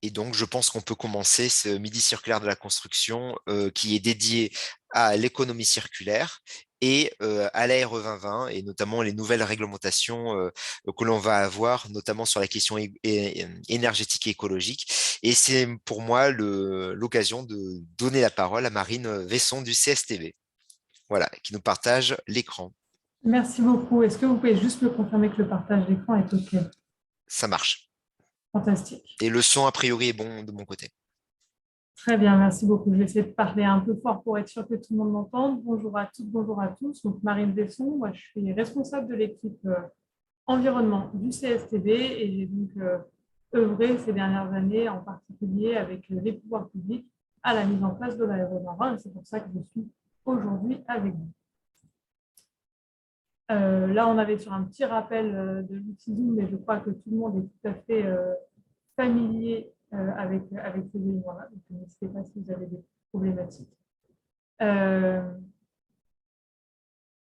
Et donc, je pense qu'on peut commencer ce midi circulaire de la construction qui est dédié à l'économie circulaire et à la RE 2020 et notamment les nouvelles réglementations que l'on va avoir, notamment sur la question énergétique et écologique. Et c'est pour moi l'occasion de donner la parole à Marine Vesson du CSTV, voilà, qui nous partage l'écran. Merci beaucoup. Est-ce que vous pouvez juste me confirmer que le partage d'écran est OK? Ça marche. Fantastique. Et le son, a priori, est bon de mon côté. Très bien, merci beaucoup. Je vais essayer de parler un peu fort pour être sûr que tout le monde m'entende. Bonjour à toutes, bonjour à tous. Donc, Marine Besson, moi, je suis responsable de l'équipe environnement du CSTB et j'ai donc œuvré ces dernières années, en particulier avec les pouvoirs publics, à la mise en place de la RE 2020 et c'est pour ça que je suis aujourd'hui avec vous. Là, on avait sur un petit rappel de l'outil Zoom, mais je crois que tout le monde est tout à fait familier avec ces éléments-là. Donc, n'hésitez pas si vous avez des problématiques.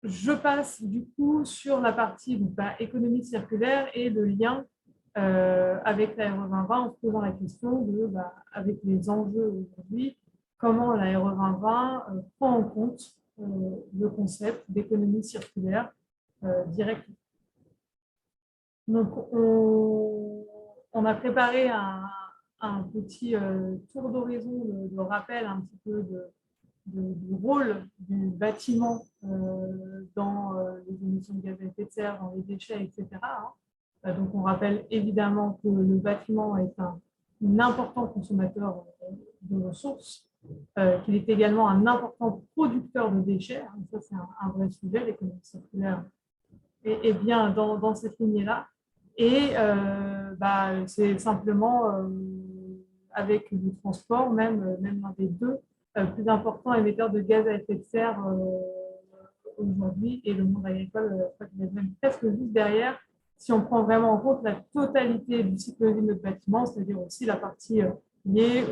Je passe du coup sur la partie donc, économie circulaire et le lien avec la RE 2020 en se posant la question de, avec les enjeux aujourd'hui, comment la RE 2020 prend en compte le concept d'économie circulaire directement. Donc, on a préparé un petit tour d'horizon de rappel un petit peu du rôle du bâtiment dans les émissions de gaz à effet de serre, dans les déchets, etc. Donc, on rappelle évidemment que le bâtiment est un important consommateur de ressources, qu'il est également un important producteur de déchets. Ça, c'est un vrai sujet, l'économie circulaire est bien dans cette lignée-là. Et c'est simplement avec le transport, même l'un des deux plus importants émetteurs de gaz à effet de serre aujourd'hui, et le monde agricole est même presque juste derrière, si on prend vraiment en compte la totalité du cycle de vie de notre bâtiment, c'est-à-dire aussi la partie liée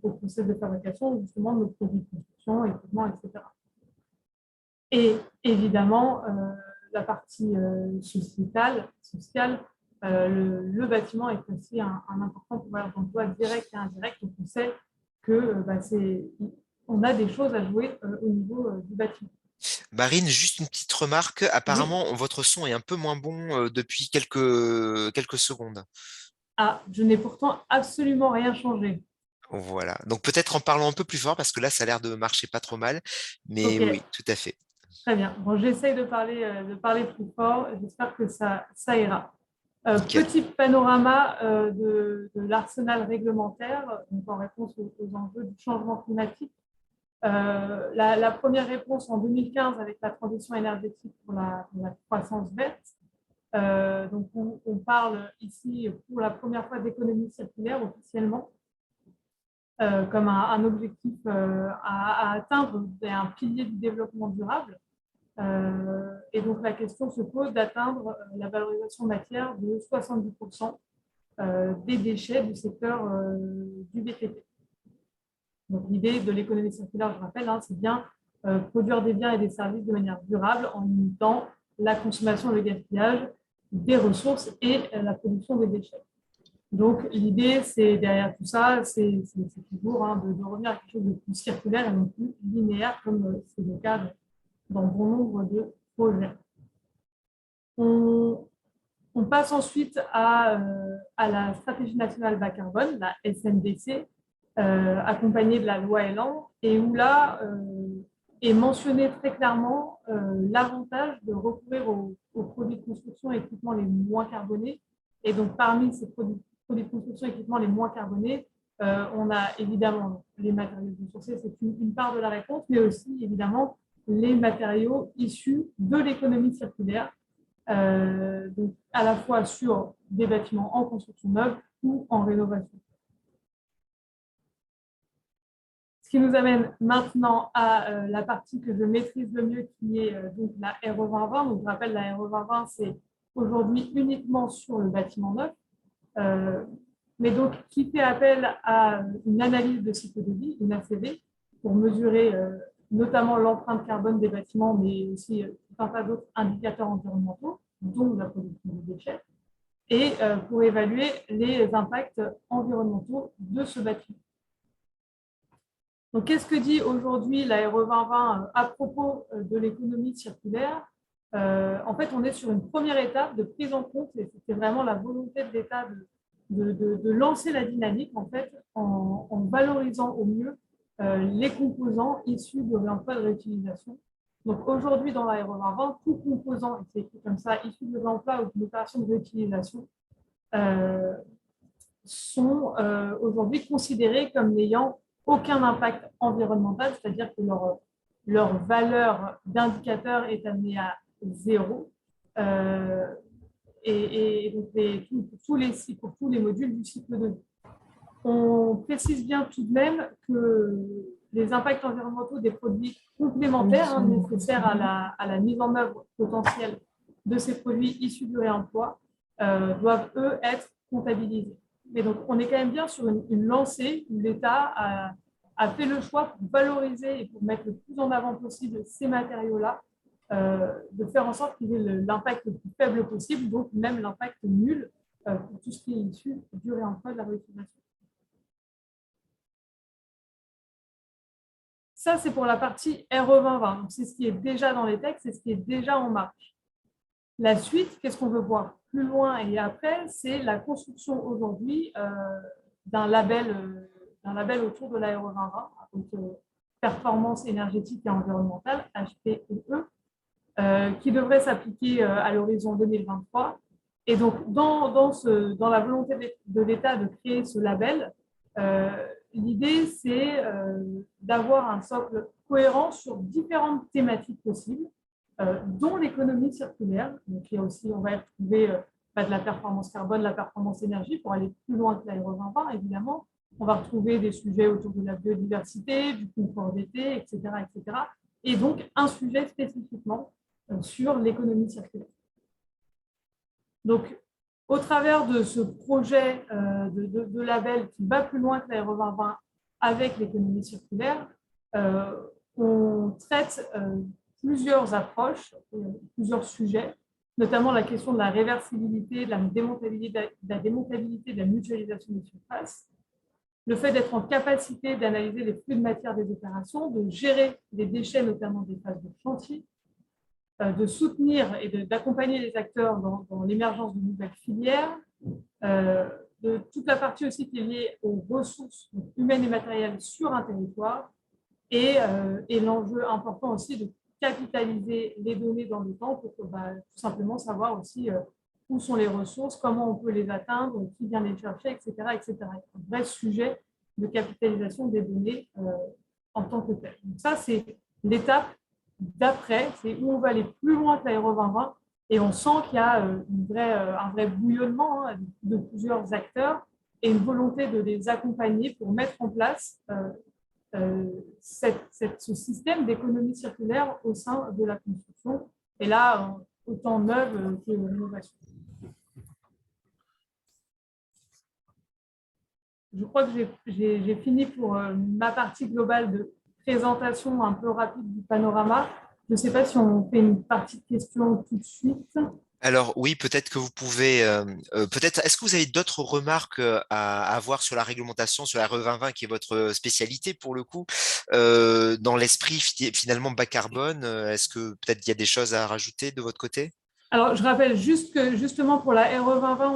au processus de fabrication, justement, de nos produits de construction, équipements, etc. Et évidemment, la partie sociale, le bâtiment est aussi un important pouvoir d'emploi direct et indirect. Donc, on sait que on a des choses à jouer au niveau du bâtiment. Marine, juste une petite remarque. Oui. Apparemment, votre son est un peu moins bon depuis quelques secondes. Ah, je n'ai pourtant absolument rien changé. Voilà. Donc peut-être en parlant un peu plus fort parce que là, ça a l'air de marcher pas trop mal. Mais Ok, oui, tout à fait. très bien. Bon, j'essaye de parler plus fort. J'espère que ça ira. Nickel. Petit panorama de l'arsenal réglementaire donc en réponse aux enjeux du changement climatique. La première réponse en 2015 avec la transition énergétique pour la croissance verte. Donc on parle ici pour la première fois d'économie circulaire officiellement comme un objectif à atteindre et un pilier du développement durable. Et donc la question se pose d'atteindre la valorisation matière de 70% des déchets du secteur du BTP. Donc l'idée de l'économie circulaire, je rappelle, c'est bien produire des biens et des services de manière durable en limitant la consommation et le gaspillage des ressources et la production des déchets. Donc l'idée, c'est derrière tout ça, c'est toujours de revenir à quelque chose de plus circulaire et non plus linéaire comme c'est le cas dans bon nombre de projets. On passe ensuite à la stratégie nationale bas carbone, la SNBC, accompagnée de la loi Elan, et où là est mentionné très clairement l'avantage de recourir aux produits de construction et équipements les moins carbonés. Et donc, parmi ces produits de construction et équipements les moins carbonés, on a évidemment les matériaux biosourcés, c'est une part de la réponse, mais aussi évidemment les matériaux issus de l'économie circulaire, donc à la fois sur des bâtiments en construction neuve ou en rénovation. Ce qui nous amène maintenant à la partie que je maîtrise le mieux, qui est donc la RE 2020. Donc, je rappelle, la RE 2020, c'est aujourd'hui uniquement sur le bâtiment neuf, mais donc qui fait appel à une analyse de cycle de vie, une ACV, pour mesurer notamment l'empreinte carbone des bâtiments, mais aussi tout un tas d'autres indicateurs environnementaux, dont la production des déchets. et pour évaluer les impacts environnementaux de ce bâtiment. Donc, qu'est-ce que dit aujourd'hui la RE 2020 à propos de l'économie circulaire? En fait, on est sur une première étape de prise en compte, et c'était vraiment la volonté de l'État de lancer la dynamique en fait, en valorisant au mieux les composants issus de réemploi de réutilisation. Donc aujourd'hui, dans la RE 2020, tout composant, c'est écrit comme ça, issu de réemploi ou d'une opération de réutilisation, sont aujourd'hui considérés comme n'ayant aucun impact environnemental, c'est-à-dire que leur valeur d'indicateur est amenée à zéro. Et donc pour tous les modules du cycle de vie. On précise bien tout de même que les impacts environnementaux des produits complémentaires nécessaires à la mise en œuvre potentielle de ces produits issus du réemploi doivent, eux, être comptabilisés. Mais donc, on est quand même bien sur une lancée où l'État a fait le choix pour valoriser et pour mettre le plus en avant possible ces matériaux-là, de faire en sorte qu'ils aient l'impact le plus faible possible, donc même l'impact nul pour tout ce qui est issu du réemploi de la réutilisation. Ça, c'est pour la partie RE 2020. C'est ce qui est déjà dans les textes, c'est ce qui est déjà en marche. La suite, qu'est-ce qu'on veut voir plus loin et après, c'est la construction aujourd'hui d'un label autour de la RE 2020, donc performance énergétique et environnementale, HPEE, qui devrait s'appliquer à l'horizon 2023. Et donc, dans la volonté de l'État de créer ce label, l'idée, c'est d'avoir un socle cohérent sur différentes thématiques possibles, dont l'économie circulaire. Donc, il y a aussi, on va y retrouver de la performance carbone, de la performance énergie, pour aller plus loin que l'Aéro 2020, évidemment. On va retrouver des sujets autour de la biodiversité, du confort d'été, etc., etc. Et donc, un sujet spécifiquement sur l'économie circulaire. Donc, au travers de ce projet de label qui va plus loin que l'Aéro 2020 avec l'économie circulaire, on traite plusieurs approches, plusieurs sujets, notamment la question de la réversibilité, de la démontabilité, de la mutualisation des surfaces, le fait d'être en capacité d'analyser les flux de matière des opérations, de gérer les déchets, notamment des phases de chantier, de soutenir et d'accompagner les acteurs dans l'émergence de nouvelles filières, de toute la partie aussi qui est liée aux ressources humaines et matérielles sur un territoire, et l'enjeu important aussi de capitaliser les données dans le temps pour tout simplement savoir aussi où sont les ressources, comment on peut les atteindre, qui vient les chercher, etc. etc. Un vrai sujet de capitalisation des données en tant que tel. Donc ça, c'est l'étape d'après, c'est où on va aller plus loin que l'Aéro 2020, et on sent qu'il y a un vrai bouillonnement de plusieurs acteurs et une volonté de les accompagner pour mettre en place ce système d'économie circulaire au sein de la construction, et là, autant neuve que l'innovation. Je crois que j'ai fini pour ma partie globale de présentation un peu rapide du panorama. Je ne sais pas si on fait une partie de questions tout de suite. Alors oui, peut-être que vous pouvez, est-ce que vous avez d'autres remarques à avoir sur la réglementation, sur la RE 2020 qui est votre spécialité pour le coup, dans l'esprit finalement bas carbone, est-ce que peut-être il y a des choses à rajouter de votre côté? Alors, je rappelle juste que justement pour la RE 2020,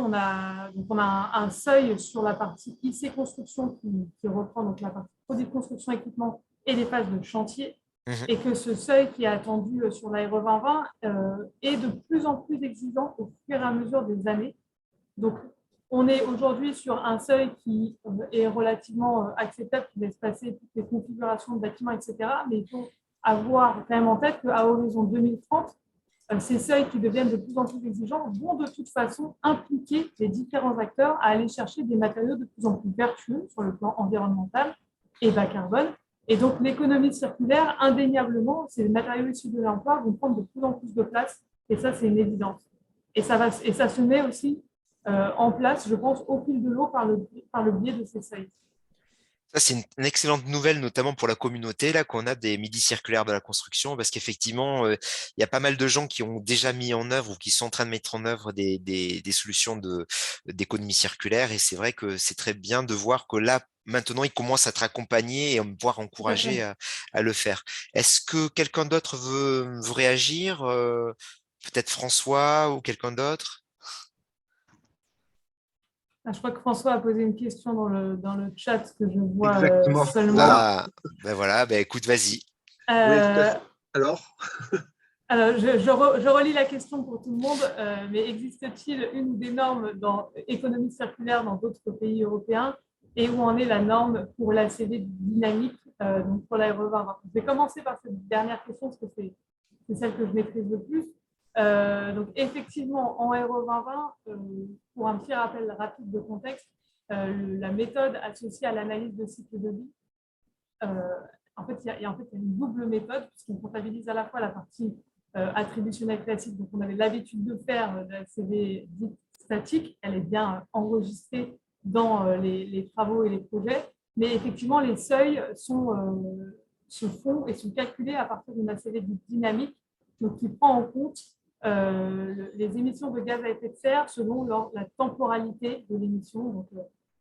on a un seuil sur la partie IC construction qui reprend donc la partie produits de construction, équipement et les phases de chantier, et que ce seuil qui est attendu sur la RE 2020 est de plus en plus exigeant au fur et à mesure des années. Donc, on est aujourd'hui sur un seuil qui est relativement acceptable, qui laisse passer toutes les configurations de bâtiments, etc. Mais il faut avoir quand même en tête qu'à horizon 2030, ces seuils qui deviennent de plus en plus exigeants vont de toute façon impliquer les différents acteurs à aller chercher des matériaux de plus en plus vertueux sur le plan environnemental et bas carbone. Et donc, l'économie circulaire, indéniablement, ces matériaux issus de l'emploi vont prendre de plus en plus de place. Et ça, c'est une évidence. Et ça se met aussi en place, je pense, au fil de l'eau par le biais de ces seuils. Ça, c'est une excellente nouvelle, notamment pour la communauté, là, qu'on a des midis circulaires de la construction, parce qu'effectivement, il y a pas mal de gens qui ont déjà mis en œuvre ou qui sont en train de mettre en œuvre des solutions d'économie circulaire. Et c'est vrai que c'est très bien de voir que là, maintenant, ils commencent à être accompagnés et voire Tout à encouragés fait. à le faire. Est-ce que quelqu'un d'autre veut réagir? Peut-être François ou quelqu'un d'autre? Ah, je crois que François a posé une question dans le chat que je vois Exactement. seulement. Voilà. Ah, ben voilà, ben écoute, vas-y. Oui, tout à Euh, fait. Alors, alors, je relis la question pour tout le monde, mais existe-t-il une ou des normes dans économie circulaire dans d'autres pays européens et où en est la norme pour l'ACV dynamique, donc pour la RE2020? Je vais commencer par cette dernière question parce que c'est celle que je maîtrise le plus. Donc, effectivement, en RE2020, pour un petit rappel rapide de contexte, la méthode associée à l'analyse de cycle de vie, en fait, il y a une double méthode puisqu'on comptabilise à la fois la partie attributionnelle classique, donc on avait l'habitude de faire de la CV dite statique, elle est bien enregistrée dans les travaux et les projets, mais effectivement, les seuils se font et sont calculés à partir d'une ACV dite dynamique, donc qui prend en compte les émissions de gaz à effet de serre selon la temporalité de l'émission, donc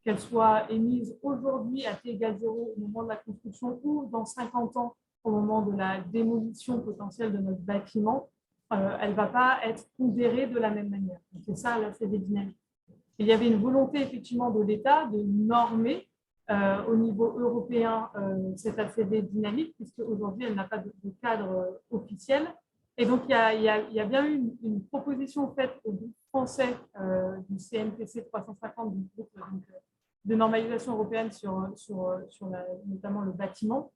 qu'elle soit émise aujourd'hui à T égale 0 au moment de la construction ou dans 50 ans au moment de la démolition potentielle de notre bâtiment, elle ne va pas être pondérée de la même manière. C'est ça, là, c'est des dynamiques. Il y avait une volonté effectivement de l'État de normer au niveau européen cette ACV dynamique, puisque aujourd'hui elle n'a pas de cadre officiel. Et donc il y a bien eu une proposition faite au groupe français du CNPC 350, du groupe de normalisation européenne notamment le bâtiment,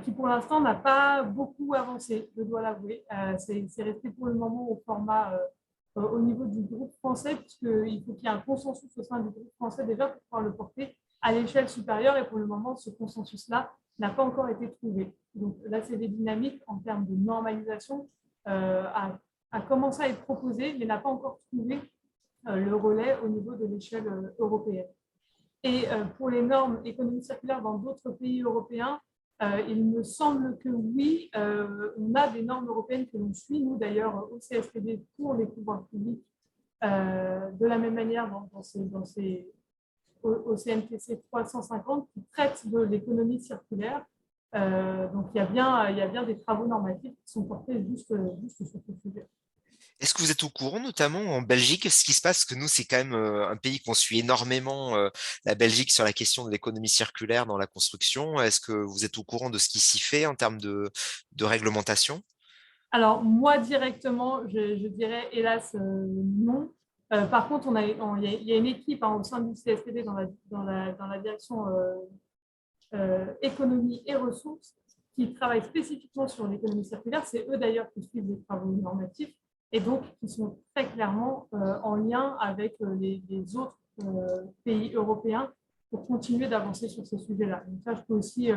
qui pour l'instant n'a pas beaucoup avancé, je dois l'avouer. C'est resté pour le moment au format au niveau du groupe français, puisqu'il faut qu'il y ait un consensus au sein du groupe français déjà pour pouvoir le porter à l'échelle supérieure. Et pour le moment, ce consensus-là n'a pas encore été trouvé. Donc là, c'est des dynamiques en termes de normalisation a commencé à être proposé, mais n'a pas encore trouvé le relais au niveau de l'échelle européenne. Et pour les normes économie circulaire dans d'autres pays européens, il me semble que oui, on a des normes européennes que l'on suit, nous d'ailleurs au CSPD pour les pouvoirs publics, de la même manière au CNTC 350 qui traite de l'économie circulaire. Donc il y a bien des travaux normatifs qui sont portés juste sur ce sujet. Est-ce que vous êtes au courant, notamment en Belgique, ce qui se passe? Parce que nous, c'est quand même un pays qu'on suit énormément, la Belgique, sur la question de l'économie circulaire dans la construction. Est-ce que vous êtes au courant de ce qui s'y fait en termes de réglementation? Alors, moi, directement, je dirais hélas non. Par contre, il y a une équipe hein, au sein du CSPD dans la direction économie et ressources qui travaille spécifiquement sur l'économie circulaire. C'est eux d'ailleurs qui suivent les travaux normatifs et donc qui sont très clairement en lien avec les autres pays européens pour continuer d'avancer sur ces sujets-là. Donc ça, je peux aussi,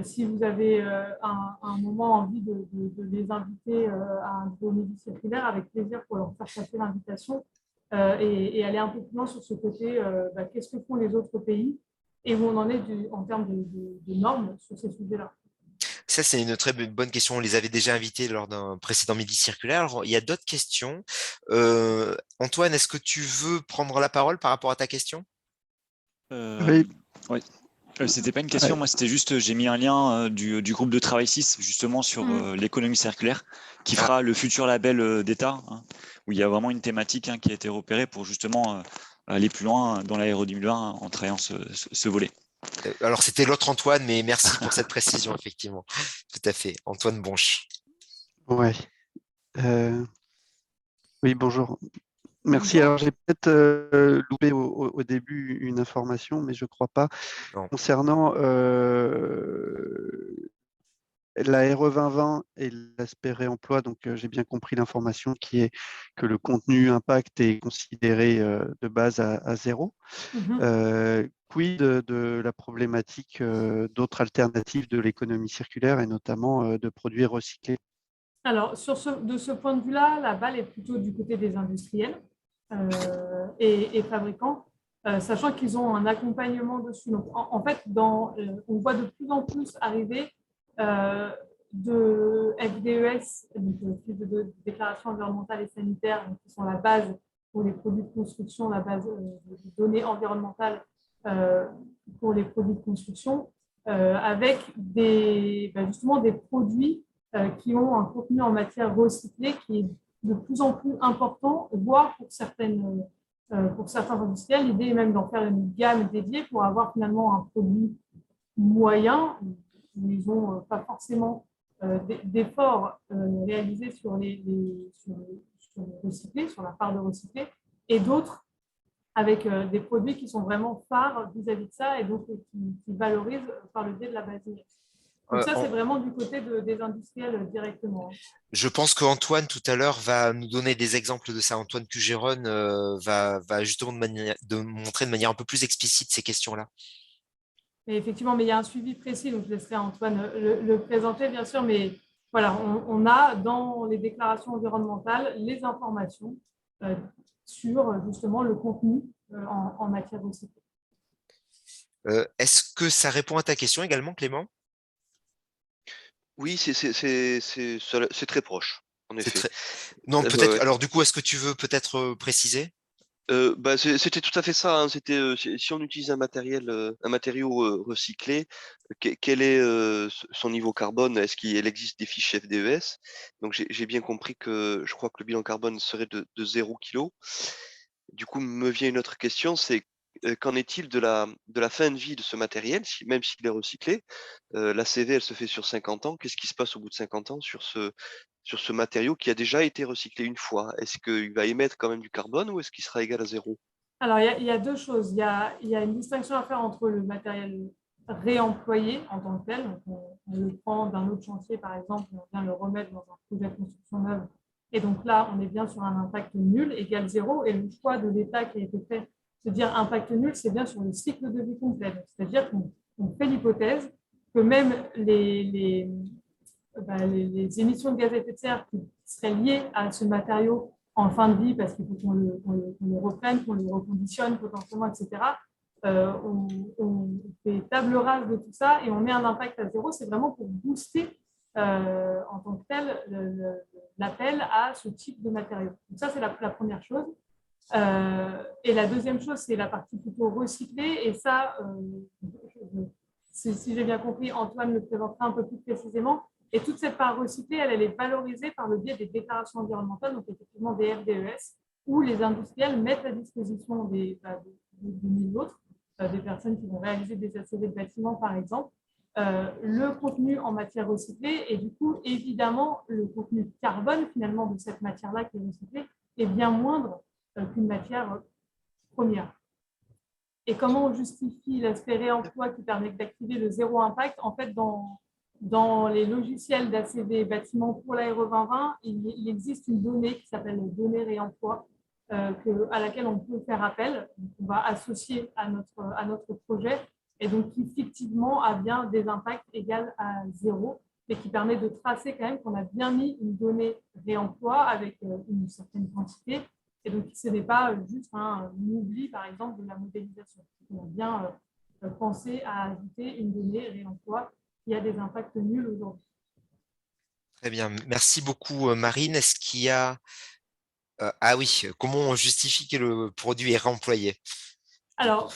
si vous avez un moment envie de les inviter à un comité circulaire, avec plaisir pour leur faire passer l'invitation et aller un peu plus loin sur ce côté, qu'est-ce que font les autres pays et où on en est en termes de normes sur ces sujets-là. Ça, c'est une très bonne question. On les avait déjà invités lors d'un précédent midi circulaire. Alors, il y a d'autres questions. Antoine, est-ce que tu veux prendre la parole par rapport à ta question? Euh, Oui, ouais. C'était pas une question, moi c'était juste, j'ai mis un lien du groupe de travail 6 justement sur l'économie circulaire qui Ah, fera le futur label d'État, hein, où il y a vraiment une thématique qui a été repérée pour justement aller plus loin dans l'Aéro 2020 en travaillant ce volet. alors, c'était l'autre Antoine, mais merci pour cette précision, effectivement. Tout à fait. Antoine Bonche. ouais. Euh, oui, bonjour. Merci. Bonjour. Alors, j'ai peut-être loupé au début une information, mais je ne crois pas. Non. Concernant la RE 2020 et l'aspect réemploi, donc j'ai bien compris l'information qui est que le contenu impact est considéré de base à zéro. Quid de la problématique d'autres alternatives de l'économie circulaire et notamment de produits recyclés? Alors, de ce point de vue-là, la balle est plutôt du côté des industriels et fabricants. sachant qu'ils ont un accompagnement dessus. Donc, en fait, on voit de plus en plus arriver de FDES, donc de déclaration environnementale et sanitaire, donc, qui sont la base pour les produits de construction, la base de données environnementales pour les produits de construction, avec justement des produits qui ont un contenu en matière recyclée qui est de plus en plus important, voire pour certains industriels, l'idée est même d'en faire une gamme dédiée pour avoir finalement un produit moyen. Ils n'ont pas forcément d'efforts réalisés sur sur le recyclé, sur la part de recyclé, et d'autres avec des produits qui sont vraiment phares vis-à-vis de ça et donc qui valorisent par le biais de la base IS. Donc ça, c'est vraiment du côté des industriels directement. Je pense qu'Antoine, tout à l'heure, va nous donner des exemples de ça. Antoine Cugeron va justement de montrer de manière un peu plus explicite ces questions-là. Et effectivement, mais il y a un suivi précis, donc je laisserai Antoine le présenter, bien sûr, mais voilà, on a dans les déclarations environnementales les informations sur justement le contenu en matière recyclée. Est-ce que ça répond à ta question également, Clément? Oui, c'est très proche, en effet. Non, peut-être. Ouais. Alors, du coup, est-ce que tu veux peut-être préciser? C'était tout à fait ça, hein. C'était si on utilise un matériau recyclé, quel est son niveau carbone? Est-ce qu'il existe des fiches FDES? Donc j'ai bien compris que je crois que le bilan carbone serait de 0 kg. Du coup, me vient une autre question, c'est qu'en est-il de la fin de vie de ce matériel, même s'il est recyclé? La CV, elle se fait sur 50 ans. Qu'est-ce qui se passe au bout de 50 ans sur ce matériau qui a déjà été recyclé une fois? Est-ce qu'il va émettre quand même du carbone ou est-ce qu'il sera égal à 0? Alors, il y a deux choses. Il y a une distinction à faire entre le matériel réemployé en tant que tel. Donc, on le prend d'un autre chantier, par exemple, et on vient le remettre dans un projet de construction neuve. Et donc là, on est bien sur un impact nul égale 0. Et le choix de l'État qui a été fait, de dire impact nul, c'est bien sur le cycle de vie complet. C'est-à-dire qu'on fait l'hypothèse que même les émissions de gaz à effet de serre qui seraient liées à ce matériau en fin de vie, parce qu'il faut qu'on le reprenne, qu'on le reconditionne potentiellement, etc. On fait table rase de tout ça et on met un impact à 0. C'est vraiment pour booster en tant que tel l'appel à ce type de matériaux. Donc ça, c'est la première chose. Et la deuxième chose, c'est la partie plutôt recyclée. Et ça, si j'ai bien compris, Antoine le présentera un peu plus précisément. Et toute cette part recyclée, elle est valorisée par le biais des déclarations environnementales, donc effectivement des FDES, où les industriels mettent à disposition des autres, des personnes qui vont réaliser des ACV de bâtiments, par exemple, le contenu en matière recyclée. Et du coup, évidemment, le contenu carbone, finalement, de cette matière-là qui est recyclée, est bien moindre qu'une matière première. Et comment on justifie l'aspect réemploi qui permet d'activer le zéro impact? En fait, dans les logiciels d'ACV bâtiment pour l'ARE 2020, il existe une donnée qui s'appelle donnée réemploi, à laquelle on peut faire appel. Donc, on va associer à notre projet et donc qui effectivement a bien des impacts égaux à 0 et qui permet de tracer quand même qu'on a bien mis une donnée réemploi avec une certaine quantité. Et donc, ce n'est pas juste un oubli, par exemple, de la modélisation. On a bien pensé à ajouter une donnée réemploi qui a des impacts nuls aujourd'hui. Très bien. Merci beaucoup, Marine. Est-ce qu'il y a... ah oui, comment on justifie que le produit est réemployé? Alors,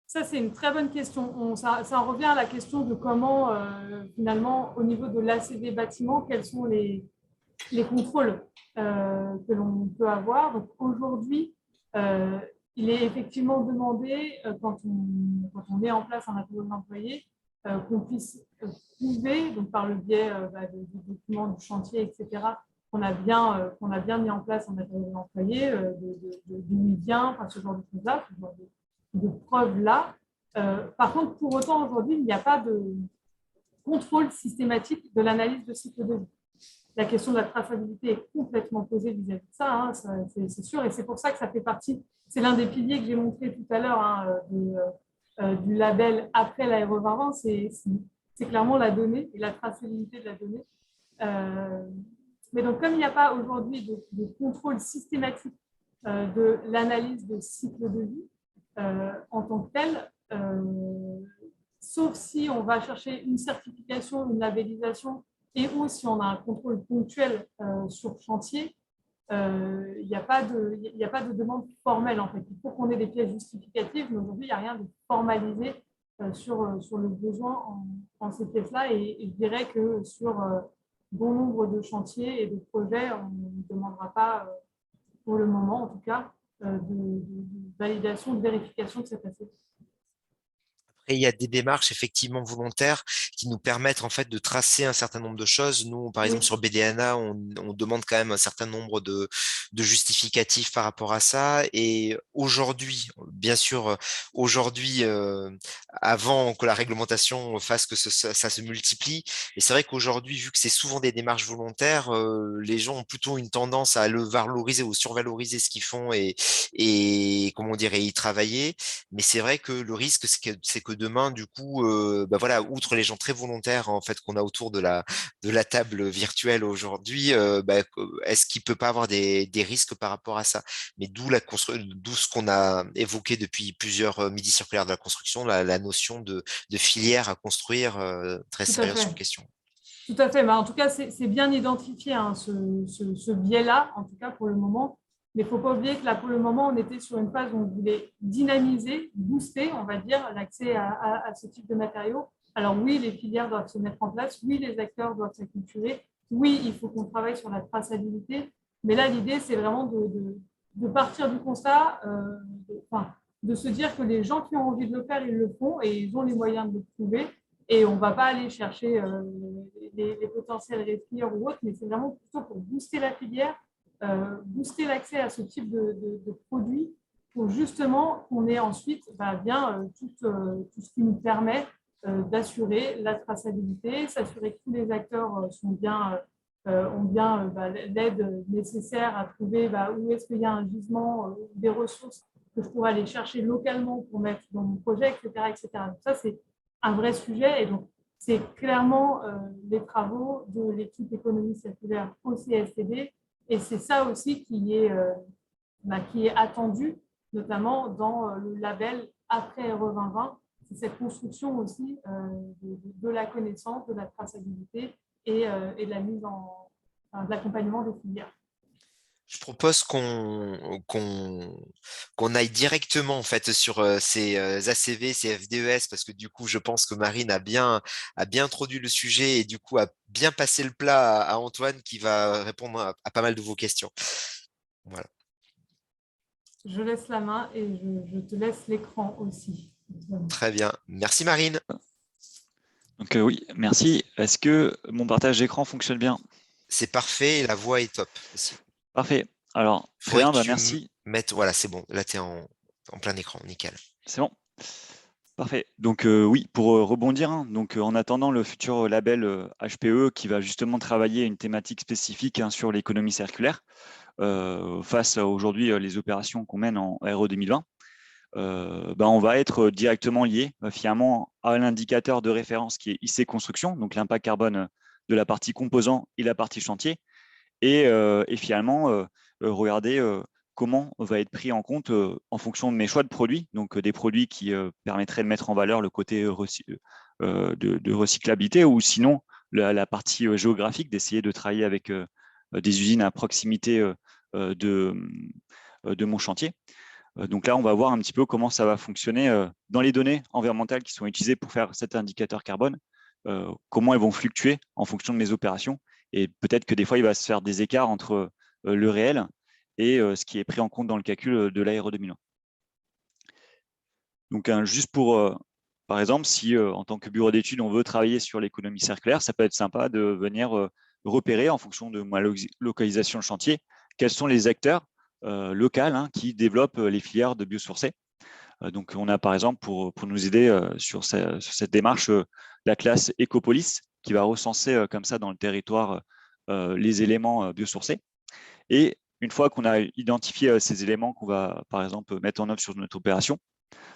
ça, c'est une très bonne question. Ça en revient à la question de comment, finalement, au niveau de l'ACV bâtiment, quels sont les contrôles que l'on peut avoir. Donc aujourd'hui, il est effectivement demandé, quand on met en place un matériau d'employé, qu'on puisse prouver, donc par le biais des documents du chantier, etc., qu'on a bien mis en place un matériau d'employé, d'où il vient, enfin, ce genre de choses-là, ce genre de preuves-là. Par contre, pour autant, aujourd'hui, il n'y a pas de contrôle systématique de l'analyse de cycle de vie. La question de la traçabilité est complètement posée vis-à-vis de ça, hein, c'est sûr, et c'est pour ça que ça fait partie, c'est l'un des piliers que j'ai montré tout à l'heure, hein, du label après l'ARE 2020, c'est clairement la donnée et la traçabilité de la donnée. Mais donc, comme il n'y a pas aujourd'hui de contrôle systématique de l'analyse de cycle de vie, en tant que telle, sauf si on va chercher une certification, une labellisation, et ou si on a un contrôle ponctuel sur chantier, il n'y a pas de demande formelle en fait. Il faut qu'on ait des pièces justificatives, mais aujourd'hui, il n'y a rien de formalisé sur le besoin en ces pièces-là. Et je dirais que sur bon nombre de chantiers et de projets, on ne demandera pas, pour le moment en tout cas, de validation, de vérification de cet aspect. Et il y a des démarches effectivement volontaires qui nous permettent en fait de tracer un certain nombre de choses. Nous, par exemple, Oui. sur BDNA, on demande quand même un certain nombre de justificatifs par rapport à ça. Et aujourd'hui, bien sûr, aujourd'hui, avant que la réglementation fasse que ça se multiplie, et c'est vrai qu'aujourd'hui, vu que c'est souvent des démarches volontaires, les gens ont plutôt une tendance à le valoriser ou survaloriser ce qu'ils font et comment dire, et y travailler. Mais c'est vrai que le risque, c'est que demain, du coup, bah voilà, outre les gens très volontaires en fait qu'on a autour de la table virtuelle aujourd'hui, bah, est-ce qu'il peut pas avoir des risques par rapport à ça? Mais d'où ce qu'on a évoqué depuis plusieurs midis circulaires de la construction, la notion de filière à construire très Tout à sérieuse sur fait. question. Tout à fait. Bah, en tout cas, c'est bien identifié, hein, ce biais-là, en tout cas pour le moment. Mais il ne faut pas oublier que là, pour le moment, on était sur une phase où on voulait dynamiser, booster, on va dire, l'accès à ce type de matériaux. Alors oui, les filières doivent se mettre en place. Oui, les acteurs doivent s'acculturer. Oui, il faut qu'on travaille sur la traçabilité. Mais là, l'idée, c'est vraiment de partir du constat, de se dire que les gens qui ont envie de le faire, ils le font et ils ont les moyens de le prouver. Et on ne va pas aller chercher les potentiels respires ou autres, mais c'est vraiment plutôt pour booster la filière, booster l'accès à ce type de produits pour justement qu'on ait ensuite tout ce qui nous permet d'assurer la traçabilité, s'assurer que tous les acteurs ont bien l'aide nécessaire à trouver où est-ce qu'il y a un gisement, des ressources que je pourrais aller chercher localement pour mettre dans mon projet, etc. etc. Donc ça, c'est un vrai sujet. Et donc, c'est clairement les travaux de l'équipe économie circulaire au CSTD. Et c'est ça aussi qui est attendu, notamment dans le label après RE 2020. C'est cette construction aussi de la connaissance, de la traçabilité et de la mise de l'accompagnement des filières. Je propose qu'on aille directement en fait sur ces ACV, ces FDES, parce que du coup, je pense que Marine a bien introduit le sujet et du coup a bien passé le plat à Antoine qui va répondre à pas mal de vos questions. Voilà. Je laisse la main et je te laisse l'écran aussi. Très bien. Merci Marine. Donc oui, merci. Est-ce que mon partage d'écran fonctionne bien? C'est parfait et la voix est top aussi. Parfait. Alors, très Faudrait bien, que tu merci. mettes, voilà, c'est bon. Là, tu es en plein écran, nickel. C'est bon. Parfait. Donc oui, pour rebondir, hein, donc en attendant le futur label HPE qui va justement travailler une thématique spécifique sur l'économie circulaire face à aujourd'hui les opérations qu'on mène en RE 2020, on va être directement lié finalement à l'indicateur de référence qui est IC Construction, donc l'impact carbone de la partie composant et la partie chantier, et finalement regarder comment va être pris en compte en fonction de mes choix de produits, donc des produits qui permettraient de mettre en valeur le côté de recyclabilité, ou sinon la partie géographique, d'essayer de travailler avec des usines à proximité de mon chantier. Donc là, on va voir un petit peu comment ça va fonctionner dans les données environnementales qui sont utilisées pour faire cet indicateur carbone, comment elles vont fluctuer en fonction de mes opérations. Et peut-être que des fois, il va se faire des écarts entre le réel et ce qui est pris en compte dans le calcul de l'ARE 2001. Donc, juste pour, par exemple, si en tant que bureau d'études, on veut travailler sur l'économie circulaire, ça peut être sympa de venir repérer en fonction de ma localisation de chantier, quels sont les acteurs locaux qui développent les filières de biosourcés. Donc, on a par exemple, pour nous aider sur cette démarche, la classe Ecopolis, qui va recenser comme ça dans le territoire les éléments biosourcés. Et une fois qu'on a identifié ces éléments qu'on va, par exemple, mettre en œuvre sur notre opération,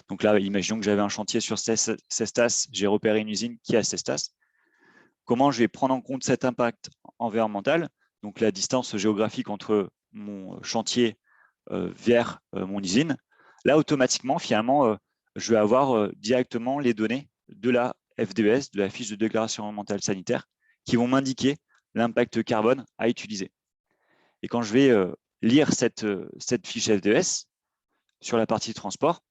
donc là, imaginons que j'avais un chantier sur Cestas, j'ai repéré une usine qui a Cestas. Comment je vais prendre en compte cet impact environnemental, donc la distance géographique entre mon chantier vers mon usine, là, automatiquement, finalement, je vais avoir directement les données de la FDES, de la fiche de déclaration environnementale sanitaire, qui vont m'indiquer l'impact carbone à utiliser. Et quand je vais lire cette fiche FDES sur la partie transport,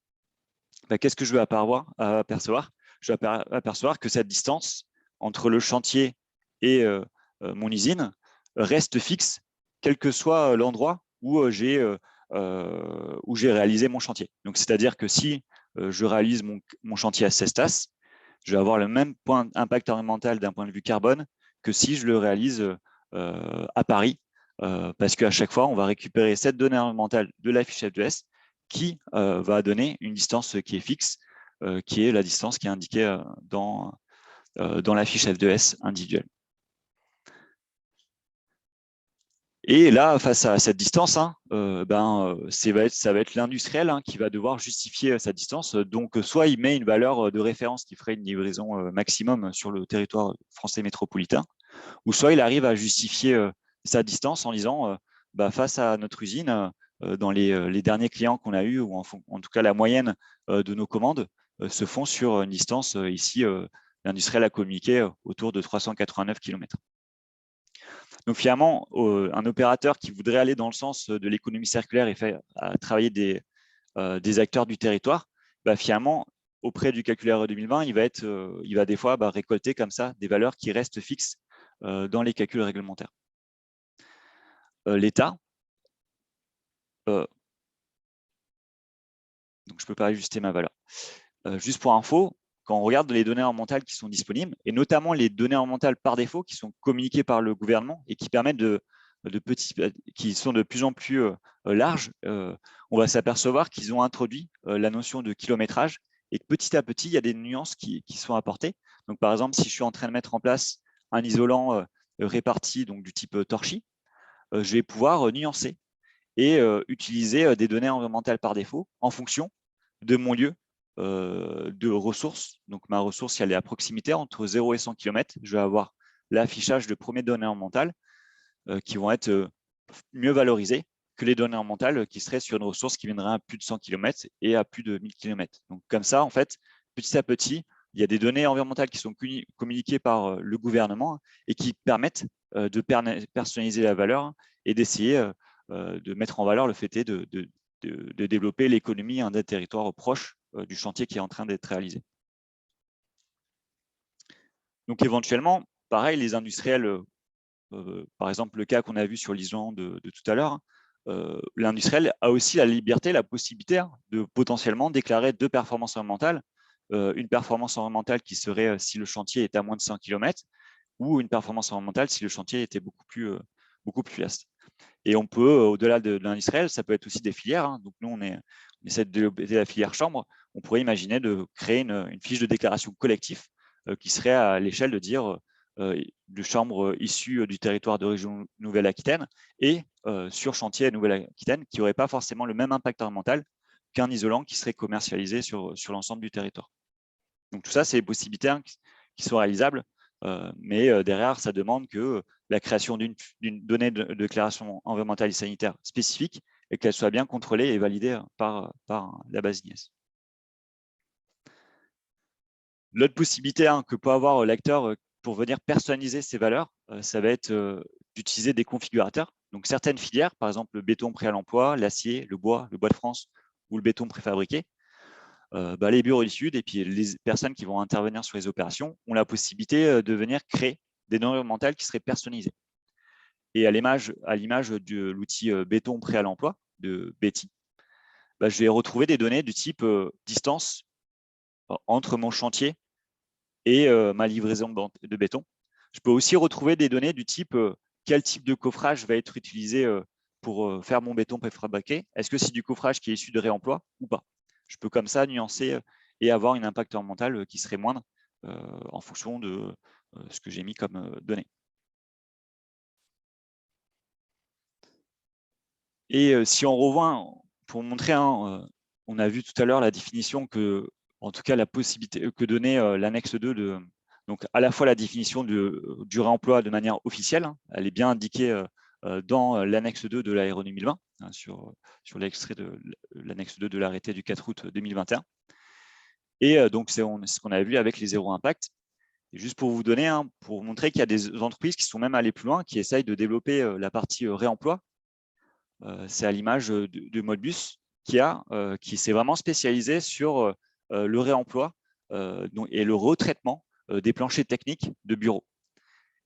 qu'est-ce que je vais apercevoir? Je vais apercevoir que cette distance entre le chantier et mon usine reste fixe, quel que soit l'endroit où j'ai réalisé mon chantier. Donc, c'est-à-dire que si je réalise mon chantier à Cestas, je vais avoir le même impact environnemental d'un point de vue carbone que si je le réalise à Paris, parce qu'à chaque fois, on va récupérer cette donnée environnementale de la fiche FDES qui va donner une distance qui est fixe, qui est la distance qui est indiquée dans la fiche FDES individuelle. Et là, face à cette distance, ça va être l'industriel qui va devoir justifier sa distance. Donc, soit il met une valeur de référence qui ferait une livraison maximum sur le territoire français métropolitain, ou soit il arrive à justifier sa distance en disant, face à notre usine, dans les derniers clients qu'on a eus, ou en tout cas la moyenne de nos commandes, se font sur une distance, ici, l'industriel a communiqué autour de 389 km. Donc finalement, un opérateur qui voudrait aller dans le sens de l'économie circulaire et travailler des acteurs du territoire, finalement, auprès du calculateur 2020, il va des fois récolter comme ça des valeurs qui restent fixes dans les calculs réglementaires. L'État, donc je ne peux pas ajuster ma valeur. Juste pour info, quand on regarde les données environnementales qui sont disponibles, et notamment les données environnementales par défaut qui sont communiquées par le gouvernement et qui permettent qui sont de plus en plus larges, on va s'apercevoir qu'ils ont introduit la notion de kilométrage et que petit à petit, il y a des nuances qui sont apportées. Donc, par exemple, si je suis en train de mettre en place un isolant réparti donc, du type torchis, je vais pouvoir nuancer et utiliser des données environnementales par défaut en fonction de mon lieu de ressources. Donc, ma ressource, si elle est à proximité, entre 0 et 100 km, je vais avoir l'affichage de premières données environnementales qui vont être mieux valorisées que les données environnementales qui seraient sur une ressource qui viendrait à plus de 100 km et à plus de 1000 km. Donc, comme ça, en fait, petit à petit, il y a des données environnementales qui sont communiquées par le gouvernement et qui permettent de personnaliser la valeur et d'essayer de mettre en valeur le fait de développer l'économie d'un territoire proche du chantier qui est en train d'être réalisé. Donc éventuellement, pareil, les industriels, par exemple le cas qu'on a vu sur l'isolant de tout à l'heure, l'industriel a aussi la liberté, la possibilité de potentiellement déclarer deux performances environnementales, une performance environnementale qui serait si le chantier est à moins de 100 km, ou une performance environnementale si le chantier était beaucoup plus vaste. Et on peut, au-delà de l'industriel, ça peut être aussi des filières. Donc nous, on essaie de développer la filière chambre. On pourrait imaginer de créer une fiche de déclaration collective qui serait à l'échelle de dire de chambres issues du territoire de région Nouvelle-Aquitaine et sur chantier Nouvelle-Aquitaine qui n'aurait pas forcément le même impact environnemental qu'un isolant qui serait commercialisé sur l'ensemble du territoire. Donc tout ça, c'est des possibilités qui sont réalisables, mais derrière, ça demande que la création d'une donnée de déclaration environnementale et sanitaire spécifique et qu'elle soit bien contrôlée et validée par la base INES. L'autre possibilité que peut avoir l'acteur pour venir personnaliser ces valeurs, ça va être d'utiliser des configurateurs. Donc certaines filières, par exemple le béton prêt à l'emploi, l'acier, le bois de France ou le béton préfabriqué, les bureaux d'études et puis les personnes qui vont intervenir sur les opérations ont la possibilité de venir créer des données environnementales qui seraient personnalisées. Et à l'image de l'outil béton prêt à l'emploi de Betty, je vais retrouver des données du type distance entre mon chantier et ma livraison de béton. Je peux aussi retrouver des données du type quel type de coffrage va être utilisé pour faire mon béton préfabriqué. Est-ce que c'est du coffrage qui est issu de réemploi ou pas? Je peux comme ça nuancer et avoir un impact environnemental qui serait moindre en fonction de ce que j'ai mis comme données. Et si on revoit, pour montrer, on a vu tout à l'heure la définition en tout cas la possibilité que donnait l'annexe 2 donc à la fois la définition du réemploi de manière officielle, elle est bien indiquée dans l'annexe 2 de l'Aéro 2020, sur l'extrait l'annexe 2 de l'arrêté du 4 août 2021. Et donc, c'est ce qu'on avait vu avec les zéro impact. Et juste pour vous donner, pour montrer qu'il y a des entreprises qui sont même allées plus loin, qui essayent de développer la partie réemploi. C'est à l'image de Modbus qui s'est vraiment spécialisé sur le réemploi et le retraitement des planchers techniques de bureaux.